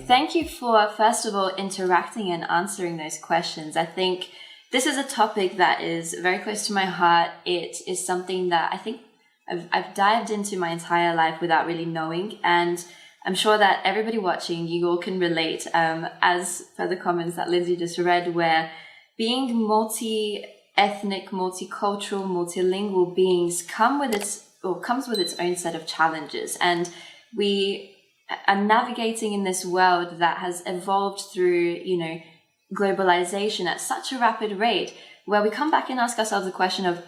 thank you for, first of all, interacting and answering those questions. I think this is a topic that is very close to my heart. It is something that I think I've dived into my entire life without really knowing. And I'm sure that everybody watching, you all can relate, as per the comments that Lindsay just read, where being multi-ethnic, multicultural, multilingual beings comes with its own set of challenges. And we are navigating in this world that has evolved through, globalization at such a rapid rate, where we come back and ask ourselves the question of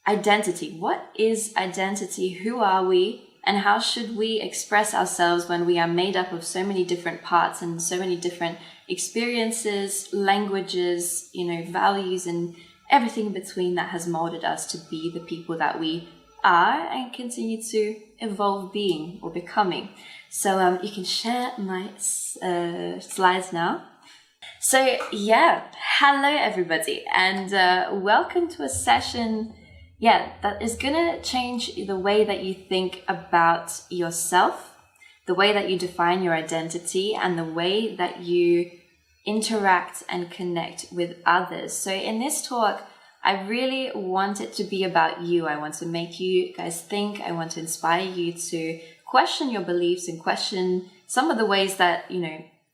identity. What is identity? Who are we? And how should we express ourselves when we are made up of so many different parts and so many different experiences, languages, values, and everything in between that has molded us to be the people that we are and continue to evolve being or becoming. So you can share my slides now. So hello everybody, and welcome to a session that is gonna change the way that you think about yourself, the way that you define your identity, and the way that you interact and connect with others. So in this talk, I really want it to be about you. I want to make you guys think. I want to inspire you to question your beliefs and question some of the ways that,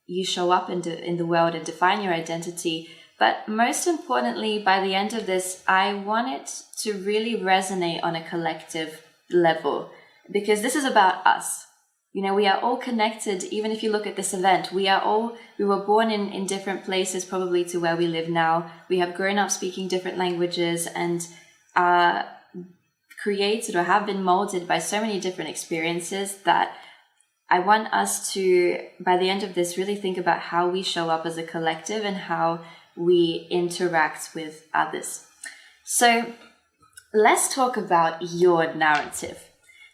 you show up in the world and define your identity. But most importantly, by the end of this, I want it to really resonate on a collective level, because this is about us. We are all connected. Even if you look at this event, we were born in different places, probably to where we live now. We have grown up speaking different languages and are created or have been molded by so many different experiences that I want us to, by the end of this, really think about how we show up as a collective and how we interact with others. So let's talk about your narrative.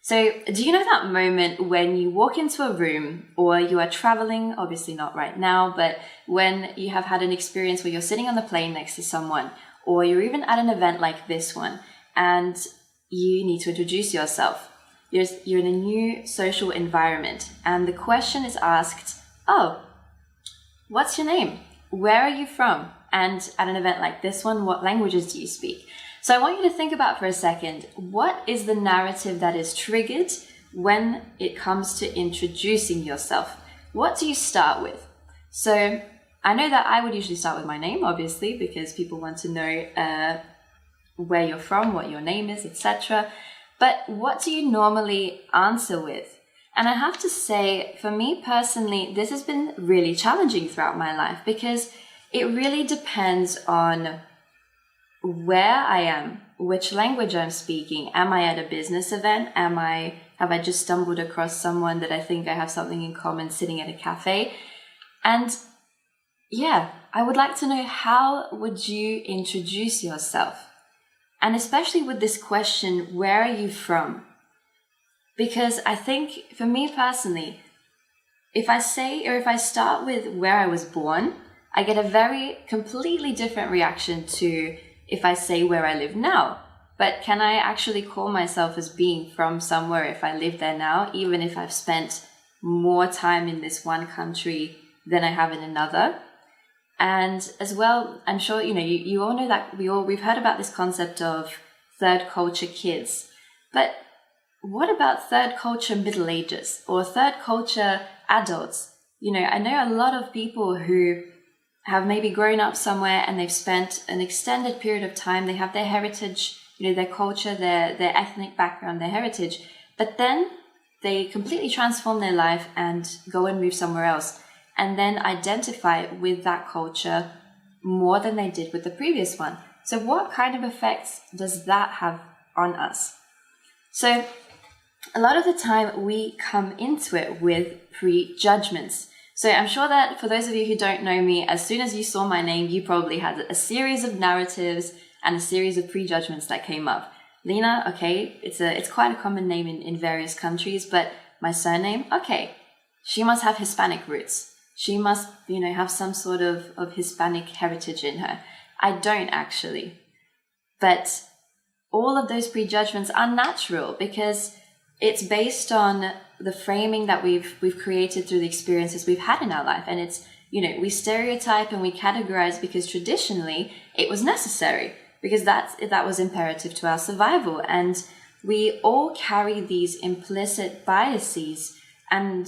So do you know that moment when you walk into a room, or you are traveling, obviously not right now, but when you have had an experience where you're sitting on the plane next to someone, or you're even at an event like this one, and you need to introduce yourself. You're in a new social environment, and the question is asked, what's your name? Where are you from? And at an event like this one, what languages do you speak? So I want you to think about for a second, what is the narrative that is triggered when it comes to introducing yourself? What do you start with? So I know that I would usually start with my name, obviously, because people want to know where you're from, what your name is, etc. But what do you normally answer with? And I have to say, for me personally, this has been really challenging throughout my life, because it really depends on where I am, which language I'm speaking. Am I at a business event? Have I just stumbled across someone that I think I have something in common sitting at a cafe? And I would like to know, how would you introduce yourself? And especially with this question, where are you from? Because I think for me personally, if I start with where I was born, I get a very completely different reaction to if I say where I live now. But can I actually call myself as being from somewhere if I live there now, even if I've spent more time in this one country than I have in another? And as well, I'm sure, you all know that we've heard about this concept of third culture kids. But what about third culture middle agers or third culture adults? I know a lot of people who have maybe grown up somewhere and they've spent an extended period of time. They have their heritage, their culture, their ethnic background, their heritage, but then they completely transform their life and go and move somewhere else, and then identify with that culture more than they did with the previous one. So what kind of effects does that have on us? So a lot of the time we come into it with prejudgments. So I'm sure that for those of you who don't know me, as soon as you saw my name, you probably had a series of narratives and a series of prejudgments that came up. Lina, okay, it's quite a common name in various countries, but my surname, okay, she must have Hispanic roots. She must, have some sort of Hispanic heritage in her. I don't actually. But all of those prejudgments are natural, because it's based on the framing that we've created through the experiences we've had in our life. And it's, we stereotype and we categorize because traditionally it was necessary, because that was imperative to our survival. And we all carry these implicit biases and,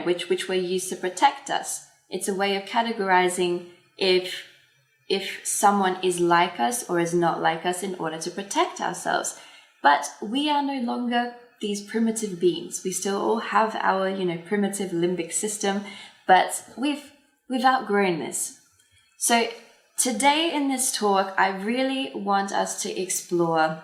which were used to protect us. It's a way of categorizing if someone is like us or is not like us in order to protect ourselves. But we are no longer these primitive beings. We still all have our, primitive limbic system, but we've outgrown this. So today in this talk, I really want us to explore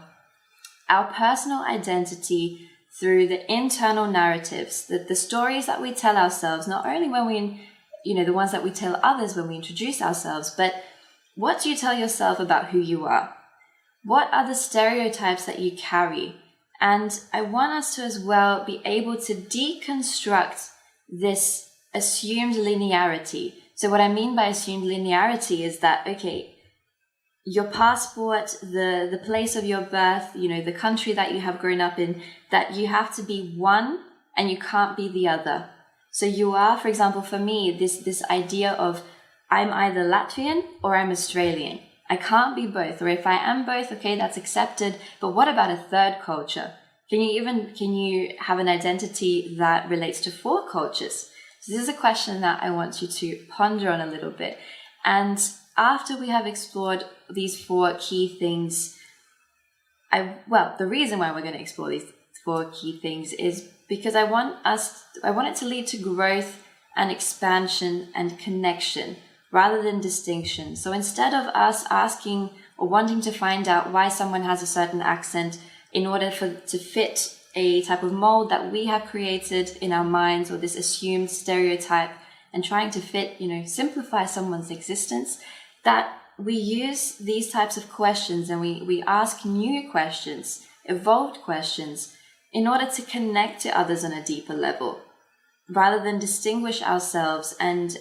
our personal identity through the internal narratives, the stories that we tell ourselves, not only when we, the ones that we tell others when we introduce ourselves, but what do you tell yourself about who you are? What are the stereotypes that you carry? And I want us to as well be able to deconstruct this assumed linearity. So what I mean by assumed linearity is that, okay, your passport, the place of your birth, the country that you have grown up in, that you have to be one and you can't be the other. So you are, for example, for me, this idea of I'm either Latvian or I'm Australian. I can't be both. Or if I am both, okay, that's accepted. But what about a third culture? Can you have an identity that relates to 4 cultures? So this is a question that I want you to ponder on a little bit. And after we have explored these 4 key things, the reason why we're going to explore these 4 key things is because I want it to lead to growth and expansion and connection rather than distinction. So instead of us asking or wanting to find out why someone has a certain accent in order to fit a type of mold that we have created in our minds, or this assumed stereotype, and trying to fit, simplify someone's existence, that we use these types of questions and we ask new questions, evolved questions, in order to connect to others on a deeper level, rather than distinguish ourselves and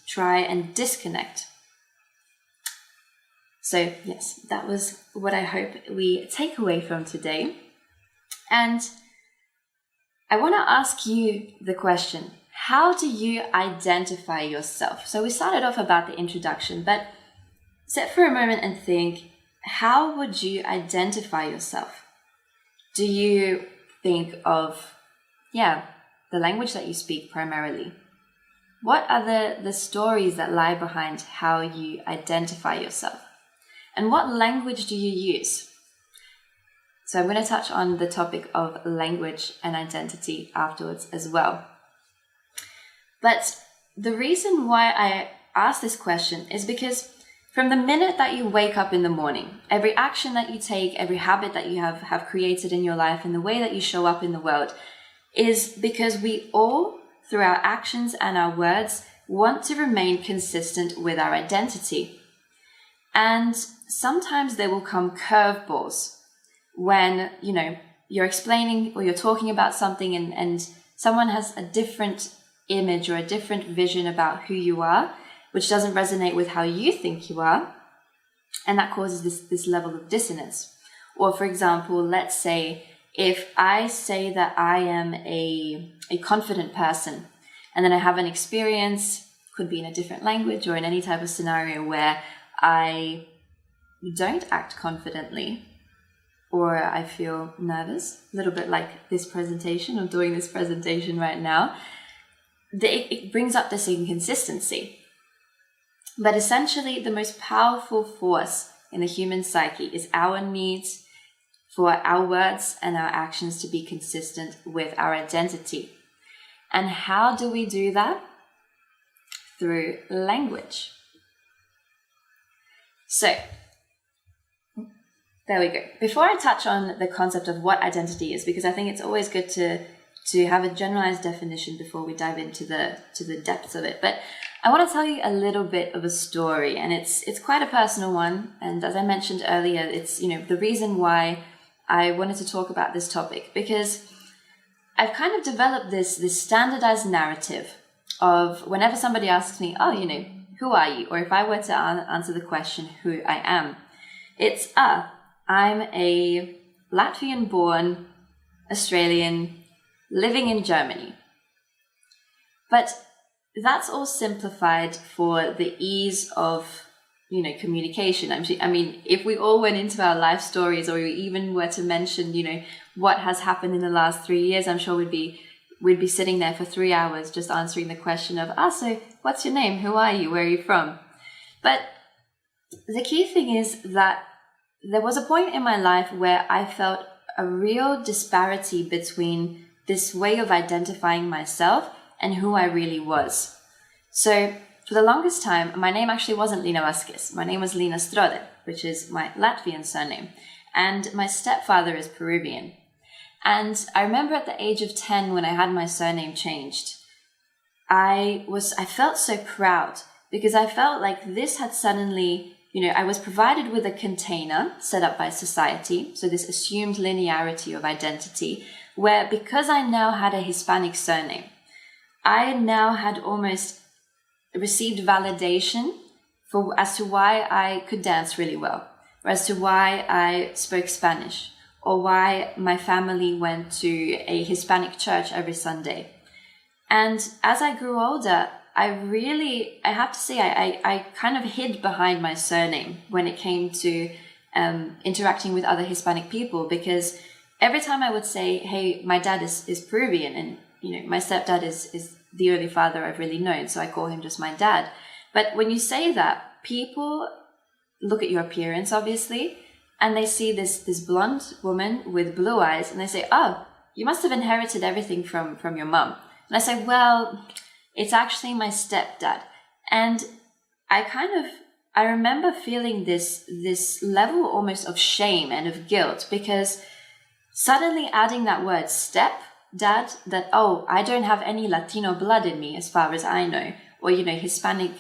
try and disconnect. So yes, that was what I hope we take away from today. And I want to ask you the question, how do you identify yourself? So we started off about the introduction, but sit for a moment and think, how would you identify yourself? Do you think of, the language that you speak primarily? What are the stories that lie behind how you identify yourself? And what language do you use? So I'm going to touch on the topic of language and identity afterwards as well. But the reason why I ask this question is because from the minute that you wake up in the morning, every action that you take, every habit that you have created in your life, and the way that you show up in the world is because we all, through our actions and our words, want to remain consistent with our identity. And sometimes there will come curveballs when, you're explaining or you're talking about something and someone has a different image or a different vision about who you are, which doesn't resonate with how you think you are. And that causes this level of dissonance. Or for example, let's say if I say that I am a confident person, and then I have an experience, could be in a different language or in any type of scenario where I don't act confidently, or I feel nervous, a little bit like this presentation, I'm doing this presentation right now, it brings up this inconsistency. But essentially, the most powerful force in the human psyche is our needs for our words and our actions to be consistent with our identity. And how do we do that? Through language. So, there we go. Before I touch on the concept of what identity is, because I think it's always good to have a generalized definition before we dive into the depths of it. But I want to tell you a little bit of a story, and it's quite a personal one. And as I mentioned earlier, it's the reason why I wanted to talk about this topic, because I've kind of developed this standardized narrative of whenever somebody asks me, who are you? Or if I were to answer the question, who I am, it's I'm a Latvian-born Australian, living in Germany. But that's all simplified for the ease of, communication. I mean, if we all went into our life stories, or we even were to mention, what has happened in the last 3 years, I'm sure we'd be sitting there for 3 hours just answering the question of, so what's your name? Who are you? Where are you from? But the key thing is that there was a point in my life where I felt a real disparity between this way of identifying myself and who I really was. So for the longest time, my name actually wasn't lina.vasquez. My name was Lina Strode, which is my Latvian surname. And my stepfather is Peruvian. And I remember at the age of 10 when I had my surname changed, I felt so proud because I felt like this had suddenly, I was provided with a container set up by society. So this assumed linearity of identity where, because I now had a Hispanic surname, I now had almost received validation as to why I could dance really well, or as to why I spoke Spanish, or why my family went to a Hispanic church every Sunday. And as I grew older, I have to say, I kind of hid behind my surname when it came to interacting with other Hispanic people, because every time I would say, hey, my dad is Peruvian, and my stepdad is the only father I've really known, so I call him just my dad. But when you say that, people look at your appearance, obviously, and they see this blonde woman with blue eyes, and they say, oh, you must have inherited everything from your mum. And I say, well, it's actually my stepdad. And I remember feeling this level almost of shame and of guilt, because suddenly adding that word stepdad, that, I don't have any Latino blood in me as far as I know, or, Hispanic,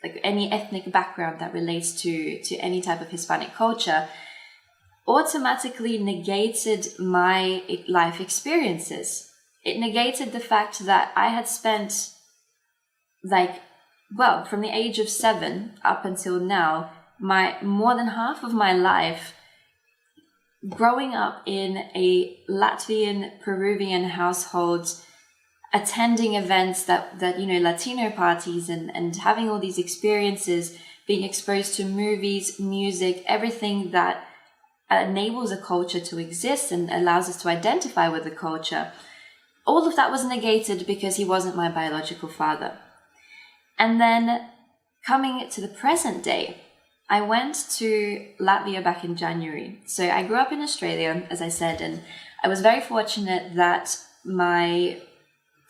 like any ethnic background that relates to any type of Hispanic culture, automatically negated my life experiences. It negated the fact that I had spent from the age of 7 up until now, more than half of my life growing up in a Latvian Peruvian household, attending events that Latino parties, and having all these experiences, being exposed to movies, music, everything that enables a culture to exist and allows us to identify with the culture. All of that was negated because he wasn't my biological father. And then coming to the present day, I went to Latvia back in January. So I grew up in Australia, as I said, and I was very fortunate that my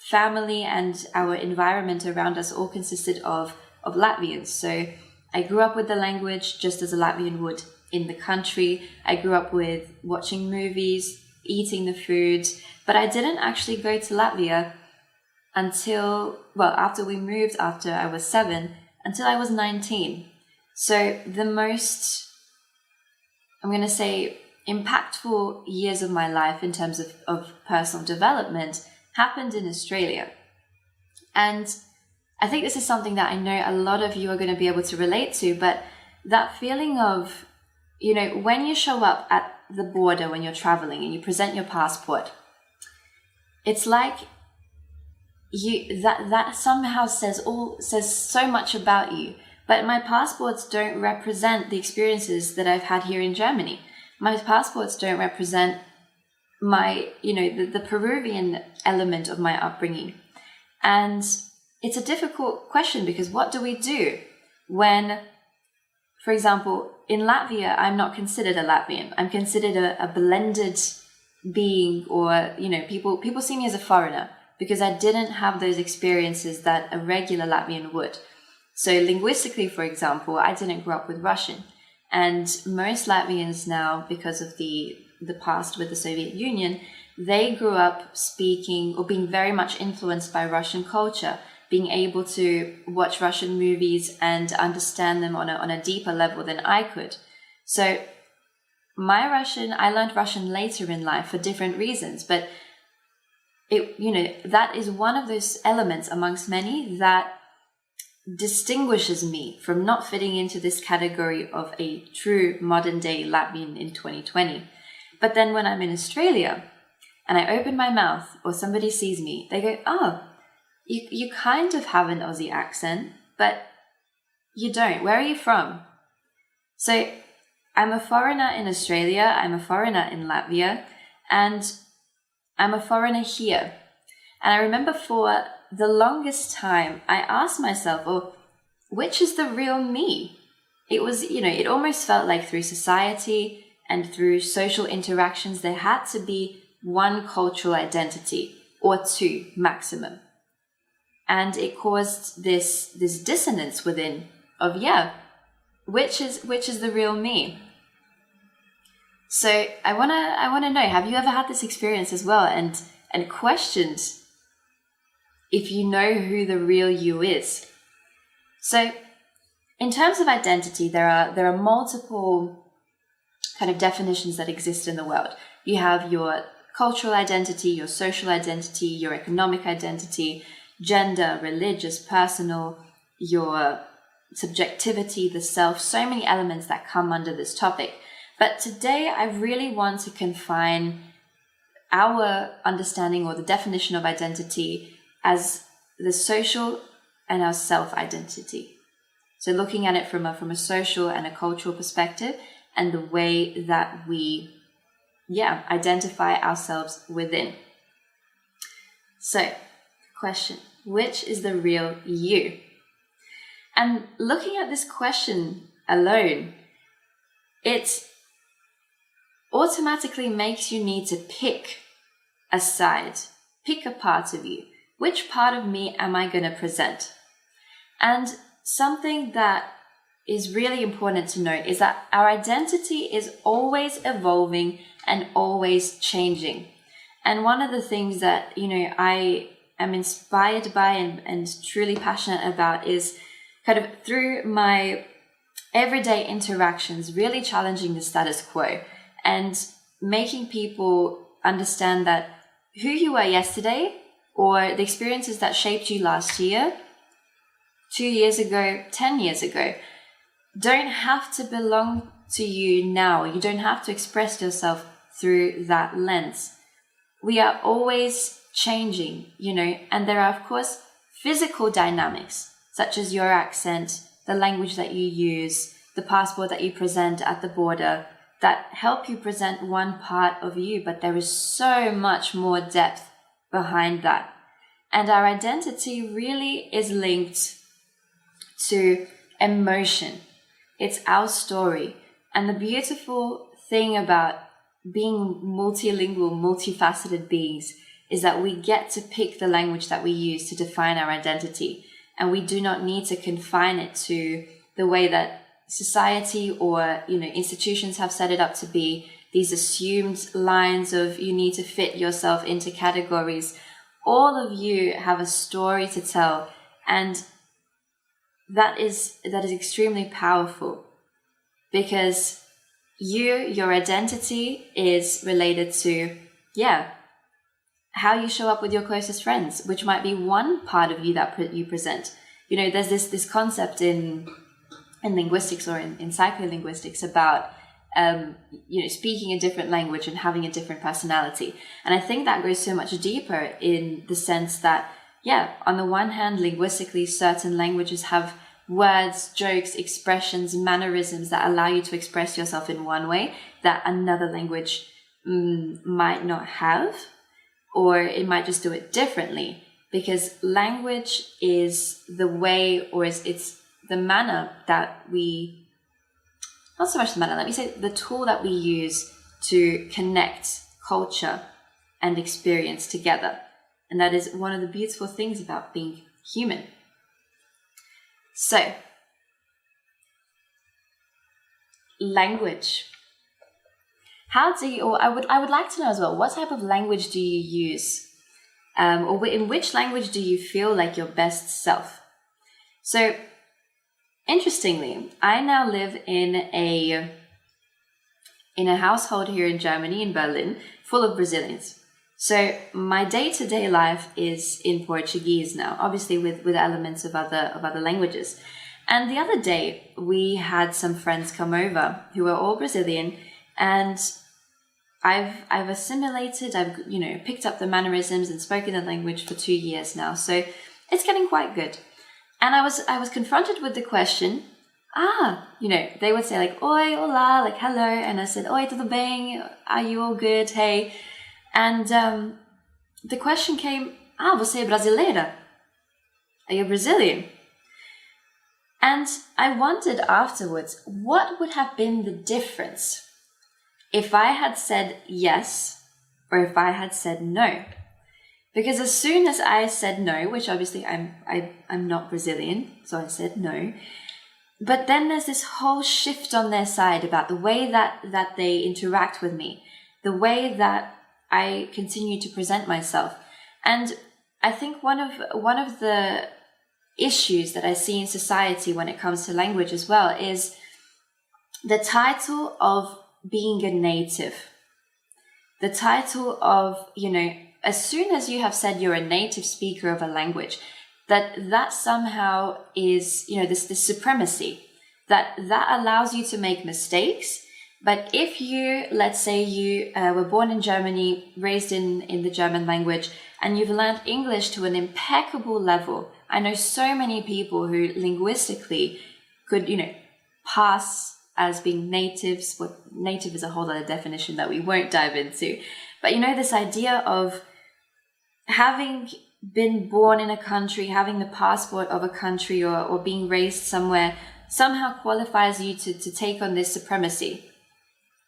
family and our environment around us all consisted of Latvians. So I grew up with the language just as a Latvian would in the country. I grew up with watching movies, eating the food, but I didn't actually go to Latvia until, after we moved, after I was 7, until I was 19. So the most, I'm going to say, impactful years of my life in terms of personal development happened in Australia. And I think this is something that I know a lot of you are going to be able to relate to, but that feeling of, when you show up at the border when you're traveling and you present your passport, it's like that somehow says so much about you. But my passports don't represent the experiences that I've had here in Germany. My passports don't represent my, the Peruvian element of my upbringing. And it's a difficult question, because what do we do when, for example, in Latvia, I'm not considered a Latvian. I'm considered a blended being, or, people see me as a foreigner because I didn't have those experiences that a regular Latvian would. So linguistically, for example, I didn't grow up with Russian. And most Latvians now, because of the past with the Soviet Union, they grew up speaking or being very much influenced by Russian culture, being able to watch Russian movies and understand them on a deeper level than I could. So I learned Russian later in life for different reasons, but that is one of those elements amongst many that distinguishes me from not fitting into this category of a true modern day Latvian in 2020. But then when I'm in Australia and I open my mouth or somebody sees me, they go, oh, you kind of have an Aussie accent, but you don't. Where are you from? So I'm a foreigner in Australia, I'm a foreigner in Latvia, and I'm a foreigner here. And I remember for the longest time, I asked myself, well, which is the real me? It was, it almost felt like through society and through social interactions, there had to be one cultural identity or two maximum. And it caused this dissonance within of, which is the real me? So I wanna know, have you ever had this experience as well and questioned if you know who the real you is? So in terms of identity, there are multiple kind of definitions that exist in the world. You have your cultural identity, your social identity, your economic identity, gender, religious, personal, your subjectivity, the self, so many elements that come under this topic. But today I really want to confine our understanding or the definition of identity as the social and our self-identity. So looking at it from a social and a cultural perspective and the way that we, identify ourselves within. So, question, which is the real you? And looking at this question alone, it automatically makes you need to pick a side, pick a part of you. Which part of me am I going to present? And something that is really important to note is that our identity is always evolving and always changing. And one of the things that, I am inspired by and truly passionate about is kind of through my everyday interactions, really challenging the status quo and making people understand that who you were yesterday or the experiences that shaped you last year, 2 years ago, 10 years ago, don't have to belong to you now. You don't have to express yourself through that lens. We are always changing, and there are, of course, physical dynamics, such as your accent, the language that you use, the passport that you present at the border, that help you present one part of you, but there is so much more depth behind that. And our identity really is linked to emotion. It's our story. And the beautiful thing about being multilingual, multifaceted beings is that we get to pick the language that we use to define our identity. And we do not need to confine it to the way that society or, institutions have set it up to be, these assumed lines of you need to fit yourself into categories. All of you have a story to tell, and that is extremely powerful, because your identity is related to, how you show up with your closest friends, which might be one part of you that you present. There's this concept in linguistics or in psycholinguistics about, speaking a different language and having a different personality. And I think that goes so much deeper in the sense that, on the one hand, linguistically, certain languages have words, jokes, expressions, mannerisms that allow you to express yourself in one way that another language might not have, or it might just do it differently, because language is the way, or it's the manner that we, not so much the manner, let me say the tool that we use to connect culture and experience together. And that is one of the beautiful things about being human. So, language. How do you, or I would like to know as well, what type of language do you use? Or in which language do you feel like your best self? So, interestingly, I now live in a household here in Germany, in Berlin, full of Brazilians. So my day-to-day life is in Portuguese now, obviously with elements of other languages. And the other day, we had some friends come over who were all Brazilian, and I've assimilated, I've, picked up the mannerisms and spoken the language for 2 years now. So it's getting quite good. And I was confronted with the question, they would say like, oi, hola, like hello. And I said, oi, tudo bem? Are you all good? Hey. And the question came, você é brasileira? Are you Brazilian? And I wondered afterwards, what would have been the difference if I had said yes or if I had said no? Because as soon as I said no, which obviously I'm not Brazilian, so I said no. But then there's this whole shift on their side about the way that they interact with me, the way that I continue to present myself. And I think one of the issues that I see in society when it comes to language as well is the title of being a native. The title of, as soon as you have said you're a native speaker of a language, that somehow is, this supremacy, that allows you to make mistakes. But if you, let's say you were born in Germany, raised in the German language, and you've learned English to an impeccable level, I know so many people who linguistically could, pass as being natives. What native is a whole other definition that we won't dive into. But this idea of having been born in a country, having the passport of a country or being raised somewhere somehow qualifies you to take on this supremacy.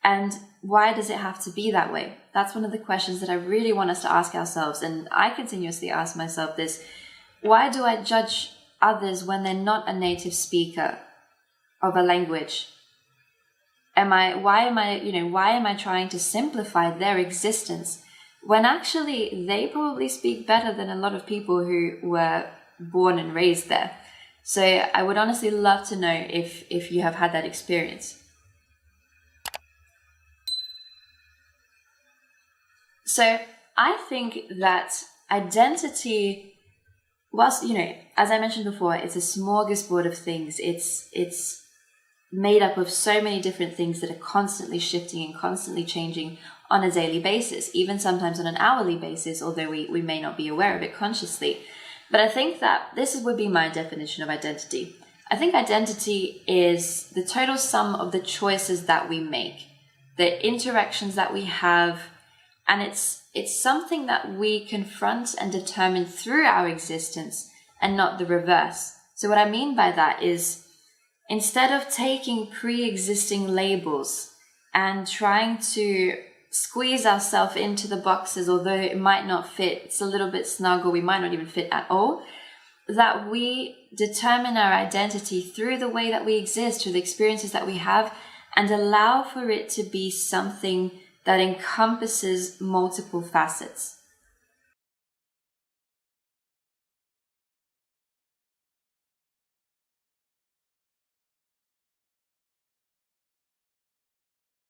And why does it have to be that way? That's one of the questions that I really want us to ask ourselves. And I continuously ask myself this: why do I judge others when they're not a native speaker of a language? Why am I trying to simplify their existence when actually they probably speak better than a lot of people who were born and raised there? So I would honestly love to know if you have had that experience. So I think that identity, whilst, as I mentioned before, it's a smorgasbord of things. It's made up of so many different things that are constantly shifting and constantly changing on a daily basis, even sometimes on an hourly basis, although we may not be aware of it consciously. But I think that this would be my definition of identity. I think identity is the total sum of the choices that we make, the interactions that we have, and it's something that we confront and determine through our existence and not the reverse. So what I mean by that is, instead of taking pre-existing labels and trying to squeeze ourselves into the boxes, although it might not fit, it's a little bit snug, or we might not even fit at all, that we determine our identity through the way that we exist, through the experiences that we have, and allow for it to be something that encompasses multiple facets.